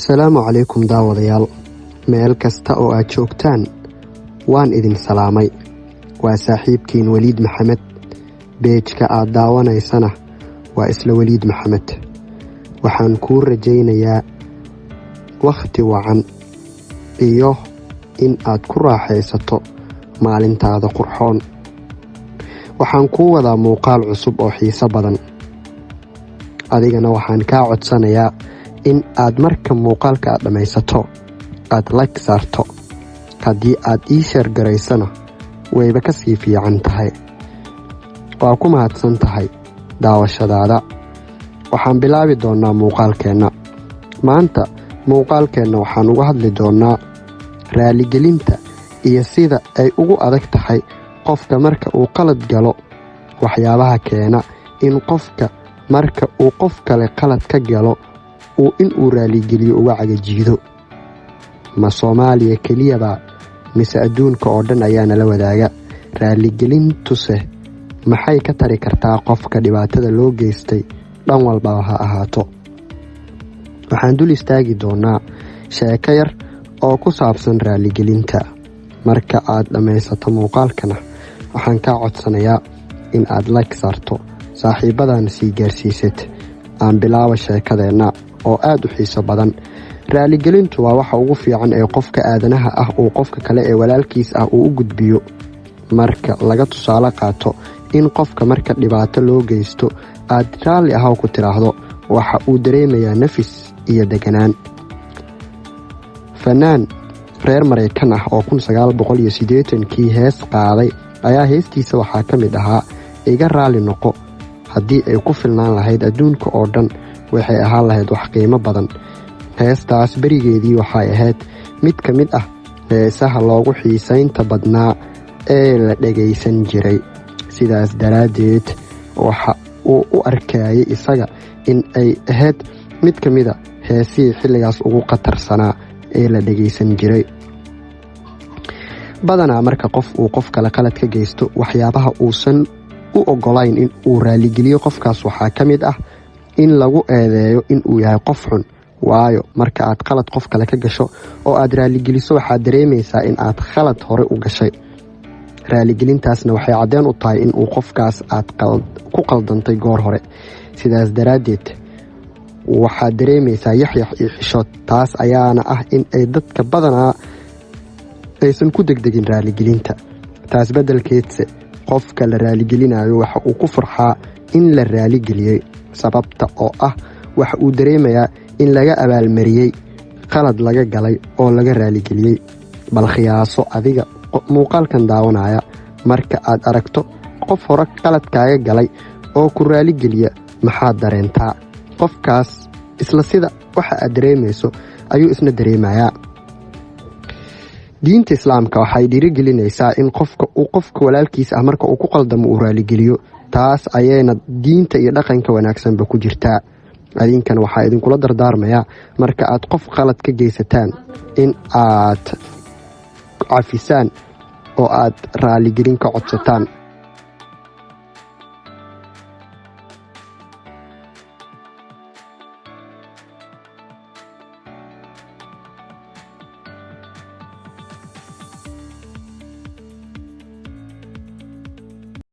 Assalaamu calaykum daawadayaal, meel kasta oo aad joogtaan waan idin salaamay. Waa saaxiibkiin Waliid Maxamed. Beejka aad daawanaysana waa isla Waliid Maxamed. Waxaan kuu rajaynayaa wakhti wacan iyo in aad ku raaxaysato maalintaada qurxoon. Waxaan kuu wadaa muuqaal cusub oo xiiso badan. Adigana waxaan kaa codsanayaa in aad marka muuqaalka aad dhamaysato aad like saarto. Haddii aad ii share garaysana wayba ka sii fiican tahay. Waa ku mahadsan tahay daawashadaada. Waxaan bilaabi doonaa muuqaalkeena. Maanta muuqaalkeena waxaan uga hadli doonaa raaligelinta iyo sida ay ugu adag tahay qofka marka uu qalad galo. Waxyaabaha keena in qofka marka uu qof kale qalad ka galo uu raaligeliyo uga cagajiido. Ma Soomaaliya keliyaba mise adduunka oo dhan ayaa nala wadaaga. Raaligelintuse maxay ka tari kartaa qofka dhibaatada loo geystay dhan walba ha ahaato. Waxaan dul istaagi doonaa sheeko yar oo ku saabsan raaligelinta. Marka aad dhamaysato muuqaalkana waxaan kaa codsanayaa in aad like saarto, saaxiibadana sii gaarsiisid. Aan bilaabo sheekadeena oo aad u xiiso badan. Raaligelintu waa waxa ugu fiican ee qofka aadanaha ah uu qofka kale ee walaalkiis ah uu u gudbiyo. Marka laga tusaale qaato in qofka marka dhibaato loo geysto aad raalli ah ku tiraahdo, waxa uu dareemayaa nafis iyo deganaan. Fanaan reer Mareykan ah oo 1980kii hees qaaday ayaa heestiisa waxaa ka mid ahaa iga raali noqo. Haddii ay ku filnaan lahayd adduunka oo dhan waxay ahaan lahayd wax qiimo badan. Heestaas berigeedii waxay ahayd mid ka mid ah heesaha loogu xiisaynta badnaa ee la dhagaysan jiray. Sidaas daraaddeed waxa uu u arkayay isaga in ay ahayd mid ka mid ah heesihii xilligaas ugu khatarsanaa ee la dhagaysan jiray. Badanaa marka qof kale qalad ka geysto, waxyaabaha uusan u ogolayn in uu raaligeliyo qofkaas waxaa ka mid ah in lagu eedeeyo in uu yahay qof xun. Waayo marka aad qalad qof kale ka gasho oo aad raaligeliso waxaad dareemaysaa in aad khalad hore u gashay. Raaligelintaasna waxay caddeyn u tahay in uu qofkaas aad ku qaldantay goor hore. Sidaas daraaddeed waxaad dareemaysaa yaxyax iyo xishood. Taas ayaana ah in ay dadka badanaa aysan ku degdegin raaligelinta. Taas beddelkeedse qofka la raaligelinayo waxa uu ku farxaa in la raaligeliyay, sababta oo ah waxa uu dareemayaa in laga abaalmariyay qalad laga galay oo laga raaligeliyay. Bal khiyaaso adiga muuqaalkan daawanaya, marka aad aragto qof hore qalad kaaga galay oo ku raaligeliya, maxaad dareentaa? Qofkaas isla sida waxa aad dareemayso ayuu isna dareemayaa. Diinta Islaamka waxay dhiirigelinaysaa in qofka walaalkiis ah marka uu ku qaldamo uu raaligeliyo. Taas ayayna diinta iyo dhaqanka wanaagsanba ku jirtaa. Adinkana waxaa idinkula dardaarmayaa marka aad qof qalad ka geysataan in aad cafisaan oo aad raaligelin ka codsataan.